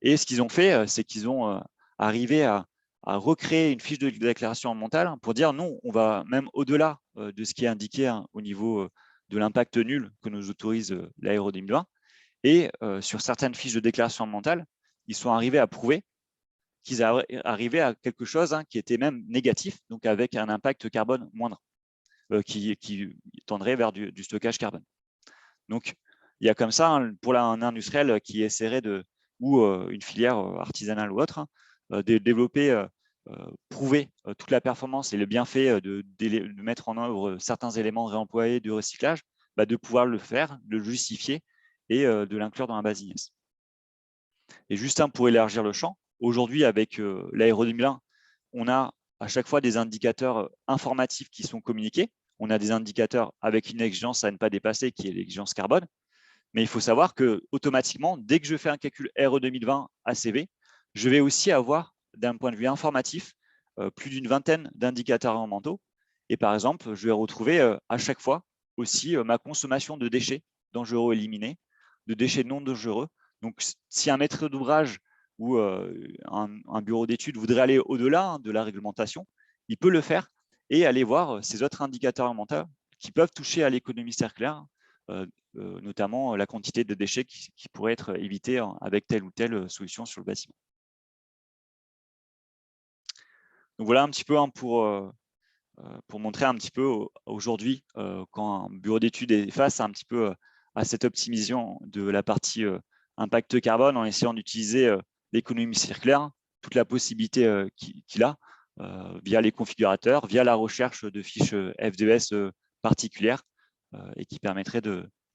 Et ce qu'ils ont fait, c'est qu'ils ont arrivé à recréer une fiche de déclaration environnementale pour dire non, on va même au-delà de ce qui est indiqué au niveau de l'impact nul que nous autorise l'ARE 2020. Et sur certaines fiches de déclaration environnementale, ils sont arrivés à prouver qu'ils arrivaient à quelque chose qui était même négatif, donc avec un impact carbone moindre, qui tendrait vers du stockage carbone. Donc, il y a comme ça, pour un industriel qui essaierait ou une filière artisanale ou autre, de développer, prouver toute la performance et le bienfait de mettre en œuvre certains éléments réemployés de recyclage, de pouvoir le faire, de le justifier et de l'inclure dans la base INES. Et juste pour élargir le champ, aujourd'hui, avec l'ARE 2001, on a à chaque fois des indicateurs informatifs qui sont communiqués. On a des indicateurs avec une exigence à ne pas dépasser, qui est l'exigence carbone. Mais il faut savoir que automatiquement, dès que je fais un calcul RE 2020 ACV, je vais aussi avoir, d'un point de vue informatif, plus d'une vingtaine d'indicateurs environnementaux. Et par exemple, je vais retrouver à chaque fois aussi ma consommation de déchets dangereux éliminés, de déchets non dangereux. Donc, si un maître d'ouvrage ou un bureau d'études voudrait aller au-delà de la réglementation, il peut le faire et aller voir ces autres indicateurs environnementaux qui peuvent toucher à l'économie circulaire, notamment la quantité de déchets qui pourraient être évités avec telle ou telle solution sur le bâtiment. Donc voilà un petit peu pour montrer un petit peu aujourd'hui quand un bureau d'études est face un petit peu à cette optimisation de la partie impact carbone en essayant d'utiliser l'économie circulaire, toute la possibilité qu'il a via les configurateurs, via la recherche de fiches FDES particulières et qui permettrait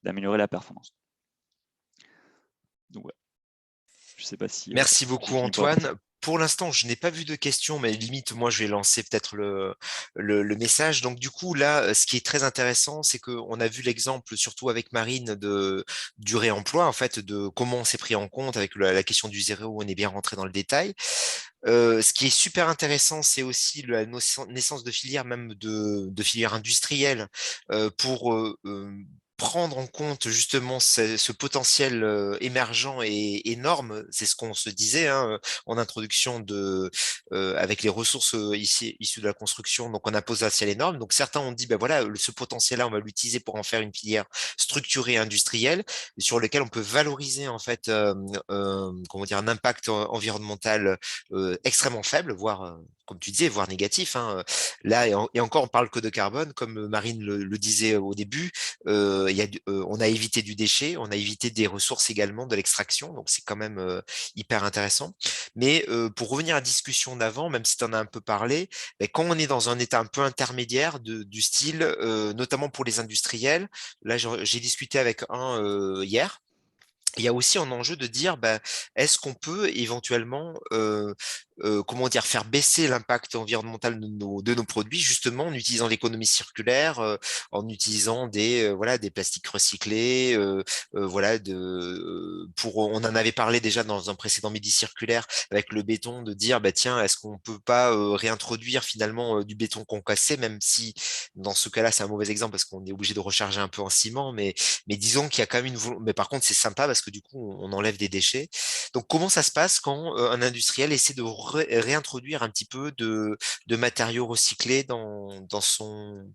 d'améliorer la performance. Donc, ouais. Je sais pas si. Merci beaucoup, Antoine. Pour l'instant, je n'ai pas vu de questions, mais limite, moi, je vais lancer peut-être le message. Donc, du coup, là, ce qui est très intéressant, c'est qu'on a vu l'exemple, surtout avec Marine, du réemploi, en fait, de comment on s'est pris en compte avec la question du zéro, où on est bien rentré dans le détail. Ce qui est super intéressant, c'est aussi la naissance de filières, même de filières industrielles, pour prendre en compte justement ce potentiel émergent et énorme. C'est ce qu'on se disait en introduction avec les ressources issues de la construction. Donc, on a potentiel énorme. Donc, certains ont dit, ben voilà, ce potentiel-là, on va l'utiliser pour en faire une filière structurée industrielle sur laquelle on peut valoriser en fait, comment dire, un impact environnemental extrêmement faible, voire, comme tu disais, voire négatif. Là, et encore, on parle que de carbone, comme Marine le disait au début. On a évité du déchet, on a évité des ressources également, de l'extraction, donc c'est quand même hyper intéressant. Mais pour revenir à la discussion d'avant, même si tu en as un peu parlé, quand on est dans un état un peu intermédiaire du style, notamment pour les industriels, là j'ai discuté avec un hier. Il y a aussi un enjeu de dire, est-ce qu'on peut éventuellement, comment dire, faire baisser l'impact environnemental de nos produits, justement en utilisant l'économie circulaire, en utilisant des plastiques recyclés, on en avait parlé déjà dans un précédent midi circulaire avec le béton, de dire, tiens, est-ce qu'on peut pas réintroduire finalement du béton concassé, même si dans ce cas-là c'est un mauvais exemple parce qu'on est obligé de recharger un peu en ciment, mais disons qu'il y a quand même mais par contre c'est sympa parce que du coup on enlève des déchets. Donc comment ça se passe quand un industriel essaie de réintroduire un petit peu de matériaux recyclés dans son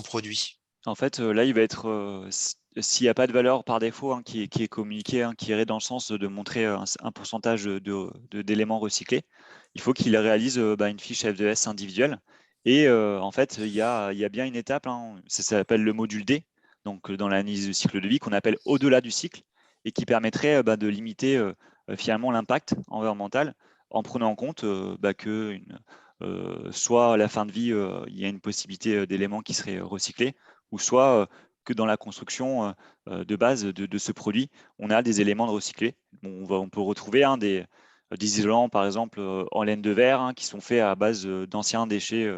produit? En fait, là, il va être, s'il n'y a pas de valeur par défaut qui est communiquée, qui irait dans le sens de montrer un pourcentage d'éléments recyclés, il faut qu'il réalise une fiche FDES individuelle. Et en fait, il y a bien une étape, ça s'appelle le module D, donc dans l'analyse du cycle de vie, qu'on appelle au-delà du cycle, et qui permettrait de limiter finalement l'impact environnemental en prenant en compte que soit à la fin de vie, il y a une possibilité d'éléments qui seraient recyclés, ou soit que dans la construction de base de ce produit, on a des éléments de recyclés. On peut retrouver des isolants, par exemple, en laine de verre, qui sont faits à base d'anciens déchets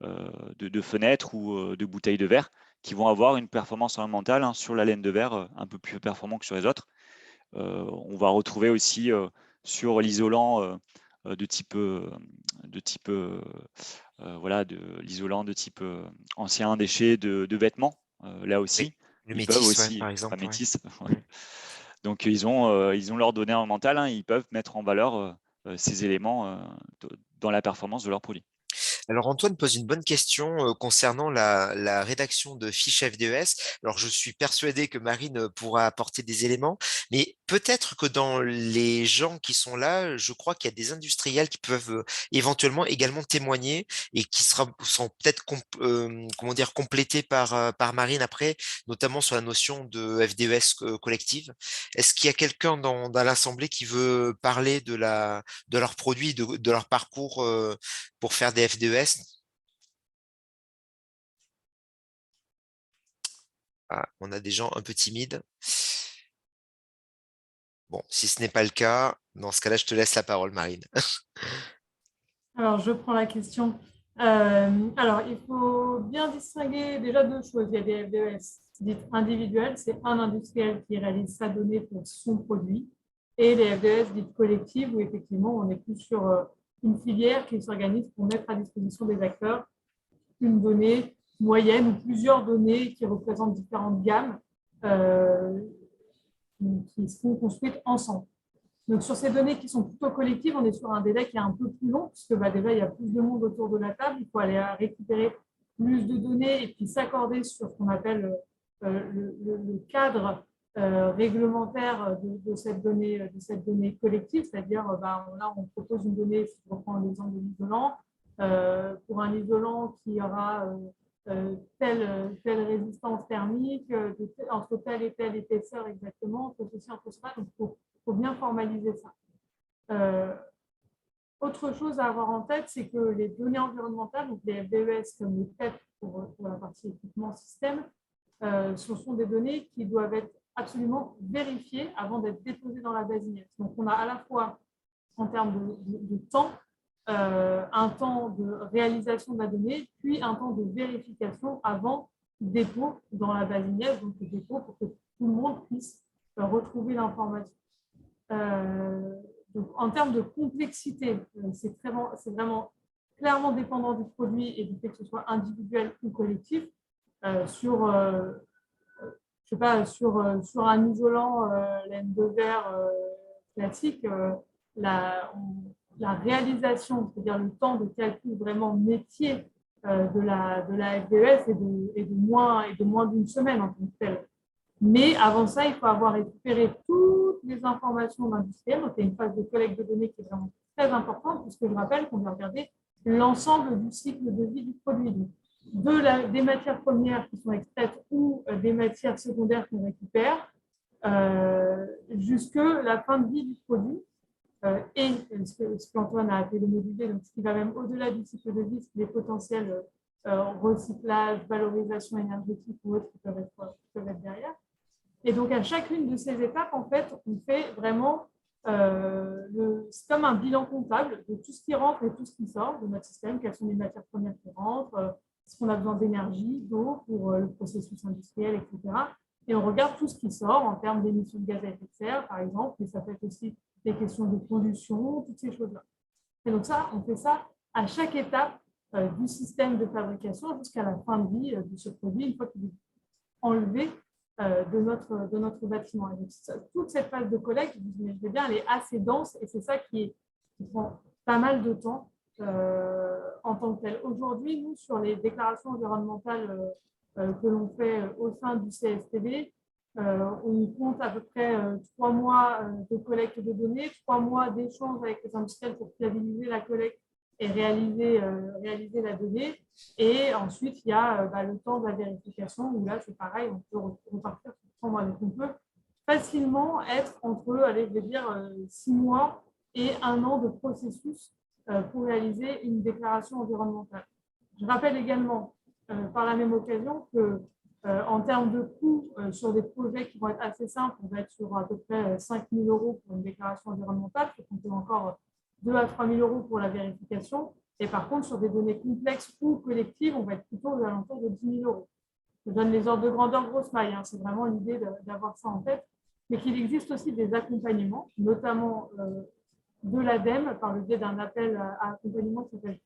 de fenêtres ou de bouteilles de verre qui vont avoir une performance environnementale sur la laine de verre un peu plus performant que sur les autres. On va retrouver aussi sur l'isolant de type l'isolant de type ancien déchet de vêtements. Là aussi, Oui, le ils peuvent métis, aussi, par exemple. métis, Ouais. Mm. Donc ils ont leurs données environnementales, ils peuvent mettre en valeur ces éléments dans la performance de leurs produits. Alors Antoine pose une bonne question concernant la rédaction de fiches FDES. Alors je suis persuadé que Marine pourra apporter des éléments, mais peut-être que dans les gens qui sont là, je crois qu'il y a des industriels qui peuvent éventuellement également témoigner et qui sont peut-être comment dire complétés par Marine après, notamment sur la notion de FDES collective. Est-ce qu'il y a quelqu'un dans l'assemblée qui veut parler de leurs produits, de leur parcours pour faire des FDES? Ah, on a des gens un peu timides. Bon, si ce n'est pas le cas, dans ce cas-là, je te laisse la parole, Marine. Alors, je prends la question. Alors, il faut bien distinguer déjà deux choses. Il y a des FDES dites individuelles, c'est un industriel qui réalise sa donnée pour son produit, et les FDES dites collectives, où effectivement, on est plus sur une filière qui s'organise pour mettre à disposition des acteurs une donnée moyenne ou plusieurs données qui représentent différentes gammes qui sont construites ensemble. Donc, sur ces données qui sont plutôt collectives, on est sur un délai qui est un peu plus long, puisque déjà, il y a plus de monde autour de la table. Il faut aller récupérer plus de données et puis s'accorder sur ce qu'on appelle le cadre réglementaire de cette donnée collective. C'est-à-dire, là, on propose une donnée, si je reprends l'exemple de l'isolant, pour un isolant qui aura telle résistance thermique, entre telle et telle épaisseur exactement, entre ceci, entre cela. Donc, il faut bien formaliser ça. Autre chose à avoir en tête, c'est que les données environnementales, donc les FDES comme les PEP pour la partie équipement système, ce sont des données qui doivent être absolument vérifiées avant d'être déposées dans la base INET. Donc, on a à la fois, en termes de temps, un temps de réalisation de la donnée, puis un temps de vérification avant dépôt dans la base INET, donc le dépôt pour que tout le monde puisse retrouver l'information. Donc, en termes de complexité, c'est vraiment clairement dépendant du produit et du fait que ce soit individuel ou collectif. Sur un isolant laine de verre classique, la réalisation, c'est-à-dire le temps de calcul vraiment métier de la FDES est de moins d'une semaine en tant que telle. Mais avant ça, il faut avoir récupéré toutes les informations d'industriels. Donc, il y a une phase de collecte de données qui est vraiment très importante, puisque je rappelle qu'on va regarder l'ensemble du cycle de vie du produit. Donc, des matières premières qui sont extraites ou des matières secondaires qu'on récupère, jusque la fin de vie du produit. Et ce qu'Antoine a appelé le modulé, donc ce qui va même au-delà du cycle de vie, c'est les potentiels recyclage, valorisation énergétique ou autres qui peuvent être derrière. Et donc, à chacune de ces étapes, en fait, on fait vraiment c'est comme un bilan comptable de tout ce qui rentre et tout ce qui sort de notre système, quelles sont les matières premières qui rentrent, est-ce qu'on a besoin d'énergie, d'eau pour le processus industriel, etc. Et on regarde tout ce qui sort en termes d'émissions de gaz à effet de serre, par exemple, mais ça peut être aussi des questions de pollution, toutes ces choses-là. Et donc ça, on fait ça à chaque étape du système de fabrication jusqu'à la fin de vie de ce produit, une fois qu'il est enlevé de notre bâtiment. Et donc, toute cette phase de collecte, vous imaginez bien, elle est assez dense et c'est ça qui prend pas mal de temps en tant que tel. Aujourd'hui, nous, sur les déclarations environnementales que l'on fait au sein du CSTB, on compte à peu près 3 mois de collecte de données, 3 mois d'échange avec les industriels pour fiabiliser la collecte et réaliser la donnée. Et ensuite, il y a le temps de la vérification où là, c'est pareil, on peut repartir sur 3 mois. Donc, on peut facilement être entre, allez, je vais dire, 6 mois et 1 an de processus pour réaliser une déclaration environnementale. Je rappelle également, par la même occasion, que en termes de coûts sur des projets qui vont être assez simples, on va être sur à peu près 5 000 € pour une déclaration environnementale, il faut compter encore 2 à 3 000 € pour la vérification. Et par contre, sur des données complexes ou collectives, on va être plutôt aux alentours de 10 000 euros. Je donne les ordres de grandeur grosse maille, hein, c'est vraiment l'idée d'avoir ça en tête, mais qu'il existe aussi des accompagnements, notamment de l'ADEME, par le biais d'un appel à accompagnement qui s'appelle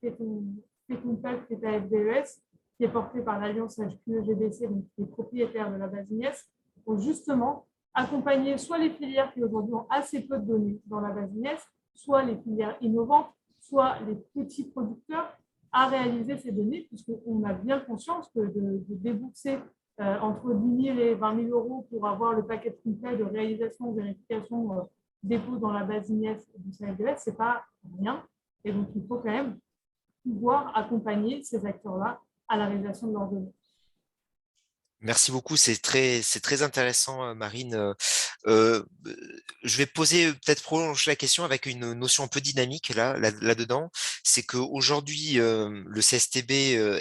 FETONPEP, FETA-FDES, qui est porté par l'Alliance HQE-GBC, donc qui est propriétaire de la base INES, pour justement accompagner soit les filières qui aujourd'hui ont assez peu de données dans la base INES, soit les filières innovantes, soit les petits producteurs à réaliser ces données, puisqu'on a bien conscience que de débourser entre 10 000 et 20 000 euros pour avoir le paquet complet de réalisation, vérification, dépôt dans la base INES du CFDS, ce n'est pas rien. Et donc, il faut quand même pouvoir accompagner ces acteurs-là à la réalisation de leurs données. Merci beaucoup, c'est très intéressant, Marine. Je vais prolonger la question avec une notion un peu dynamique là-dedans. C'est qu'aujourd'hui, le CSTB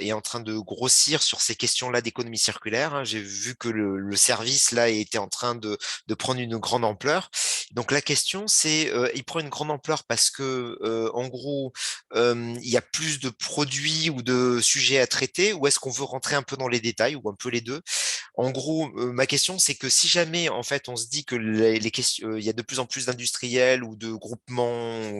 est en train de grossir sur ces questions-là d'économie circulaire, hein. J'ai vu que le service là était en train de prendre une grande ampleur. Donc la question, c'est, il prend une grande ampleur parce que, en gros, il y a plus de produits ou de sujets à traiter, ou est-ce qu'on veut rentrer un peu dans les détails, ou un peu les deux? En gros, ma question, c'est que si jamais, en fait, on se dit que les questions, il y a de plus en plus d'industriels ou de groupements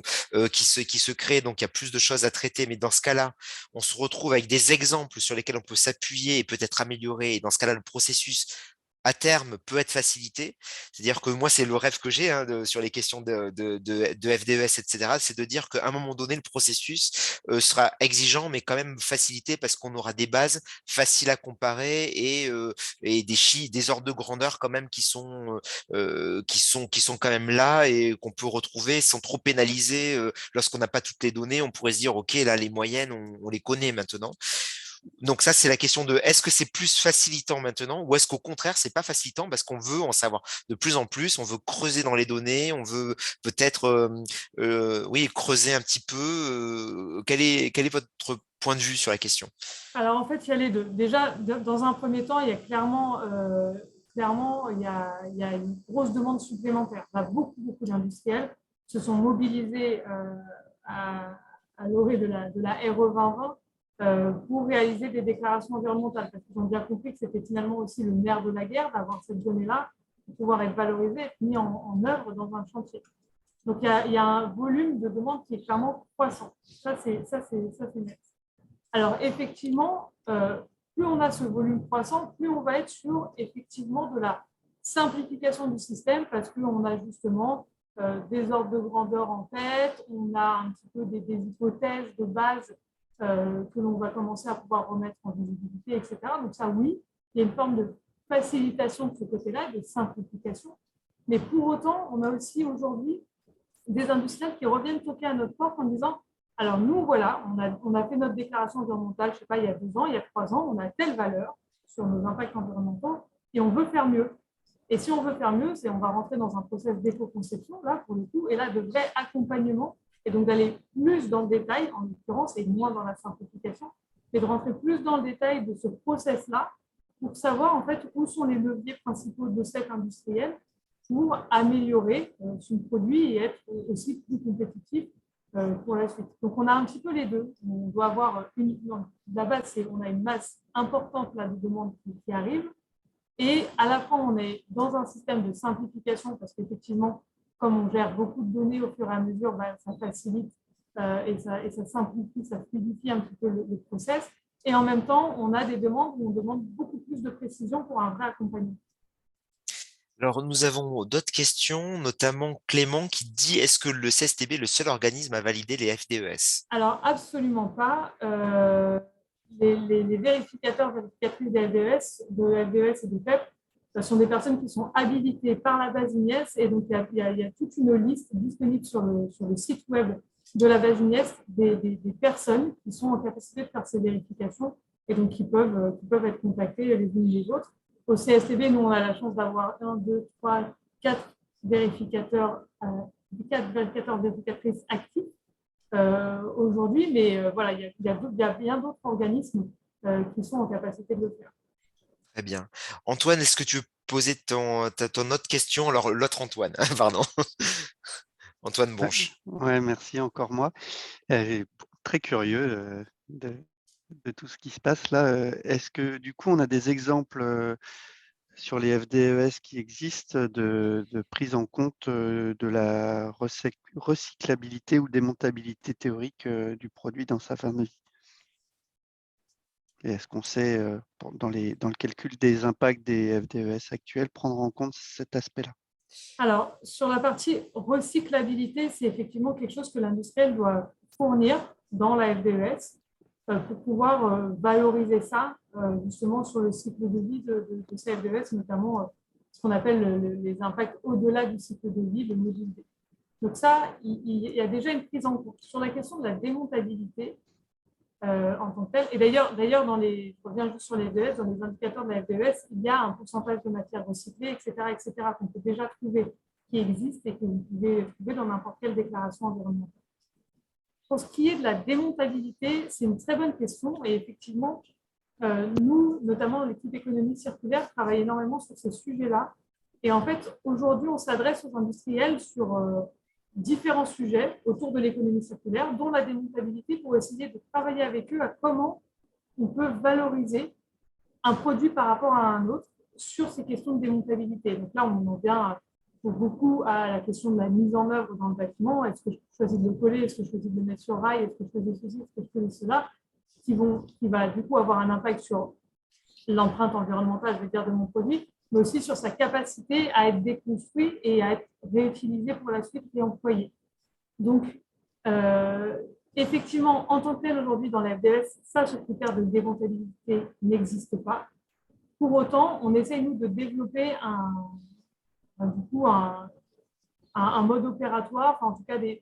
qui se créent, donc il y a plus de choses à traiter, mais dans ce cas-là, on se retrouve avec des exemples sur lesquels on peut s'appuyer et peut-être améliorer, et dans ce cas-là, le processus à terme peut être facilité. C'est-à-dire que moi, c'est le rêve que j'ai, hein, sur les questions de FDES, etc., c'est de dire qu'à un moment donné, le processus sera exigeant, mais quand même facilité parce qu'on aura des bases faciles à comparer et des ordres de grandeur quand même qui sont quand même là et qu'on peut retrouver sans trop pénaliser. Lorsqu'on n'a pas toutes les données, on pourrait se dire, OK, là, les moyennes, on les connaît maintenant. Donc ça, c'est la question de est-ce que c'est plus facilitant maintenant ou est-ce qu'au contraire, c'est pas facilitant parce qu'on veut en savoir de plus en plus, on veut creuser dans les données, on veut peut-être oui, creuser un petit peu. Quel est votre point de vue sur la question? Alors, en fait, il y a les deux. Déjà, dans un premier temps, il y a clairement, il y a une grosse demande supplémentaire. Il y a beaucoup d'industriels qui se sont mobilisés à l'orée de la RE 2020 pour réaliser des déclarations environnementales, parce qu'ils ont bien compris que c'était finalement aussi le nerf de la guerre d'avoir cette donnée-là pour pouvoir être valorisée et mis en œuvre dans un chantier. Donc, il y a un volume de demande qui est clairement croissant. Ça, c'est net. Alors, effectivement, plus on a ce volume croissant, plus on va être sur, effectivement, de la simplification du système parce qu'on a justement des ordres de grandeur en tête, on a un petit peu des hypothèses de base que l'on va commencer à pouvoir remettre en visibilité, etc. Donc ça, oui, il y a une forme de facilitation de ce côté-là, de simplification. Mais pour autant, on a aussi aujourd'hui des industriels qui reviennent toquer à notre porte en disant « Alors nous, voilà, on a fait notre déclaration environnementale, je ne sais pas, il y a 2 ans, il y a 3 ans, on a telle valeur sur nos impacts environnementaux et on veut faire mieux. Et si on veut faire mieux, c'est on va rentrer dans un process d'éco-conception, là, pour le coup, et là, de vrai accompagnement, et donc d'aller plus dans le détail, en l'occurrence, et moins dans la simplification, mais de rentrer plus dans le détail de ce process-là pour savoir, en fait, où sont les leviers principaux de cet industriel pour améliorer son produit et être aussi plus compétitif pour la suite. Donc, on a un petit peu les deux. On doit avoir la base, on a une masse importante là, de demandes qui arrivent. Et à la fois, on est dans un système de simplification parce qu'effectivement, comme on gère beaucoup de données au fur et à mesure, ça facilite et ça simplifie, ça fluidifie un petit peu le process. Et en même temps, on a des demandes où on demande beaucoup plus de précision pour un vrai accompagnement. Alors, nous avons d'autres questions, notamment Clément qui dit est-ce que le CSTB est le seul organisme à valider les FDES? Alors, absolument pas. Les vérificateurs, vérificatrices des FDES et des PEP, ce sont des personnes qui sont habilitées par la base INES et donc il y a toute une liste disponible sur le site web de la base INES des personnes qui sont en capacité de faire ces vérifications et donc qui peuvent être contactées les unes les autres. Au CSTB, nous, on a la chance d'avoir 1, 2, 3, 4 vérificateurs, 4 vérificateurs vérificatrices actifs aujourd'hui, mais voilà, il y a bien d'autres organismes qui sont en capacité de le faire. Très bien. Antoine, est-ce que tu veux poser ton autre question? Alors, l'autre Antoine, pardon. Antoine Bonche. Ouais, merci encore moi. très curieux de tout ce qui se passe là. Est-ce que du coup, on a des exemples sur les FDES qui existent de prise en compte de la recyclabilité ou démontabilité théorique du produit dans sa fin de vie? Et est-ce qu'on sait, dans le calcul des impacts des FDES actuels, prendre en compte cet aspect-là? Alors, sur la partie recyclabilité, c'est effectivement quelque chose que l'industriel doit fournir dans la FDES pour pouvoir valoriser ça justement sur le cycle de vie de ces FDES, notamment ce qu'on appelle les impacts au-delà du cycle de vie, le module D. Donc ça, il y a déjà une prise en compte. Sur la question de la démontabilité, en tant que tel. Et d'ailleurs, je reviens juste sur les FDES, dans les indicateurs de la FDES, il y a un pourcentage de matière recyclée, etc., qu'on peut déjà trouver, qui existe et que vous pouvez trouver dans n'importe quelle déclaration environnementale. Pour ce qui est de la démontabilité, c'est une très bonne question et effectivement, nous, notamment l'équipe économie circulaire, travaille énormément sur ces sujets-là. Et en fait, aujourd'hui, on s'adresse aux industriels sur différents sujets autour de l'économie circulaire, dont la démontabilité, pour essayer de travailler avec eux à comment on peut valoriser un produit par rapport à un autre sur ces questions de démontabilité. Donc là, on en vient pour beaucoup à la question de la mise en œuvre dans le bâtiment. Est-ce que je choisis de le coller? Est-ce que je choisis de le mettre sur rail? Est-ce que je choisis ceci? Est-ce que je choisis cela? Qui va du coup avoir un impact sur l'empreinte environnementale, je veux dire, de mon produit, mais aussi sur sa capacité à être déconstruit et à être réutilisé pour la suite et employé. Donc, effectivement, en tant que tel, aujourd'hui, dans la FDS, ça, ce critère de démontabilité n'existe pas. Pour autant, on essaye, nous, de développer un mode opératoire, enfin, en tout cas des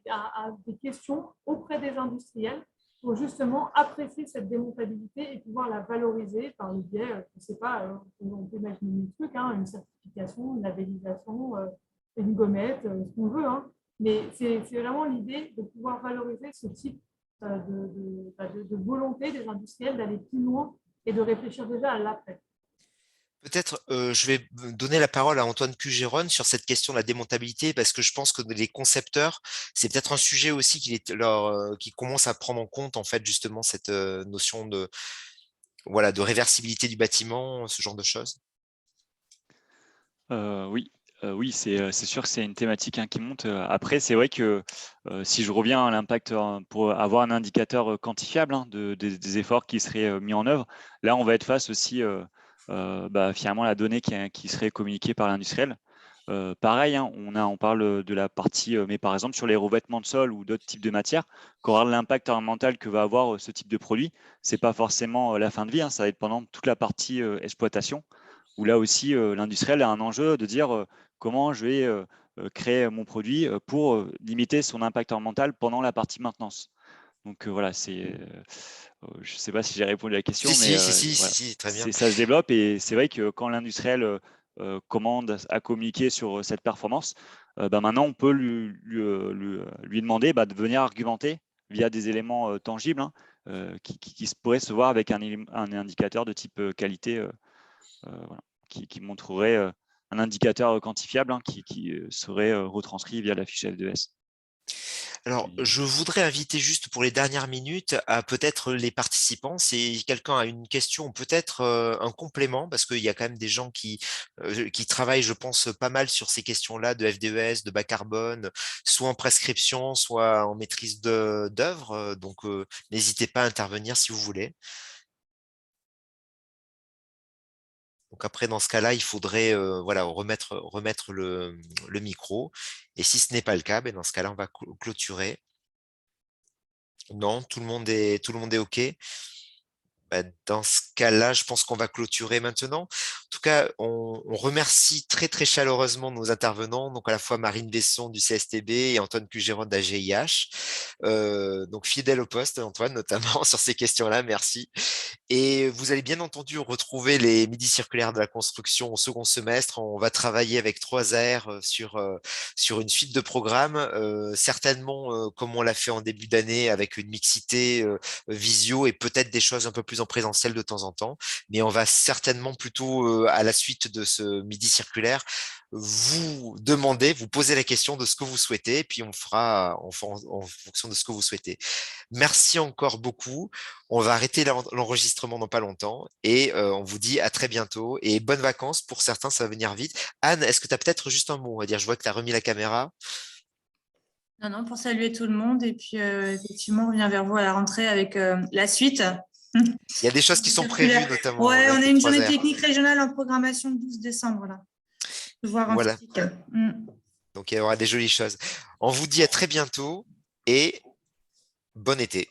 questions auprès des industriels pour justement apprécier cette démontabilité et pouvoir la valoriser par le biais, je ne sais pas, on peut imaginer des trucs, une certification, une labellisation, une gommette, ce qu'on veut, mais c'est vraiment l'idée de pouvoir valoriser ce type de volonté des industriels d'aller plus loin et de réfléchir déjà à l'après. Peut-être, je vais donner la parole à Antoine Cugeron sur cette question de la démontabilité, parce que je pense que les concepteurs, c'est peut-être un sujet aussi qui commence à prendre en compte, en fait, justement, cette notion de réversibilité du bâtiment, ce genre de choses. Oui, oui, c'est sûr que c'est une thématique qui monte. Après, c'est vrai que si je reviens à l'impact pour avoir un indicateur quantifiable des efforts qui seraient mis en œuvre, là, on va être face aussi finalement à la donnée qui serait communiquée par l'industriel. Pareil, on parle de la partie, mais par exemple sur les revêtements de sol ou d'autres types de matières, qu'on regarde l'impact environnemental que va avoir ce type de produit, c'est pas forcément la fin de vie, ça va être pendant toute la partie exploitation, où là aussi l'industriel a un enjeu de dire comment je vais créer mon produit pour limiter son impact environnemental pendant la partie maintenance. Donc voilà, je ne sais pas si j'ai répondu à la question, mais voilà, Si, très bien. ça se développe et c'est vrai que quand l'industriel commande à communiquer sur cette performance, maintenant on peut lui demander de venir argumenter via des éléments tangibles qui pourraient se voir avec un indicateur de type qualité voilà, qui montrerait un indicateur quantifiable qui serait retranscrit via la fiche F2S. Alors, je voudrais inviter juste pour les dernières minutes à peut-être les participants, si quelqu'un a une question ou peut-être un complément, parce qu'il y a quand même des gens qui travaillent, je pense, pas mal sur ces questions-là de FDES, de bas carbone, soit en prescription, soit en maîtrise d'œuvre. Donc, n'hésitez pas à intervenir si vous voulez. Donc après, dans ce cas-là, il faudrait remettre le micro. Et si ce n'est pas le cas, dans ce cas-là, on va clôturer. Non, tout le monde est OK. Dans ce cas-là, je pense qu'on va clôturer maintenant. En tout cas, on remercie très, très chaleureusement nos intervenants, donc à la fois Marine Besson du CSTB et Antoine Cugeron d'AGIH. Donc fidèle au poste, Antoine, notamment sur ces questions-là, merci. Et vous allez bien entendu retrouver les midis circulaires de la construction au second semestre. On va travailler avec 3R sur une suite de programmes, certainement comme on l'a fait en début d'année avec une mixité visio et peut-être des choses un peu plus en présentiel de temps en temps. Mais on va certainement plutôt à la suite de ce midi circulaire, vous demandez, vous posez la question de ce que vous souhaitez, et puis on fera en fonction de ce que vous souhaitez. Merci encore beaucoup. On va arrêter l'enregistrement dans pas longtemps et on vous dit à très bientôt et bonnes vacances. Pour certains, ça va venir vite. Anne, est-ce que tu as peut-être juste un mot à dire? Je vois que tu as remis la caméra. Non, non, pour saluer tout le monde. Et puis, effectivement, on revient vers vous à la rentrée avec la suite. Il y a des choses qui sont prévues, notamment. Ouais, on avec a les une 3 journée R. technique régionale en programmation le 12 décembre. Là. Voir en Voilà. physique. Donc, il y aura des jolies choses. On vous dit à très bientôt et bon été.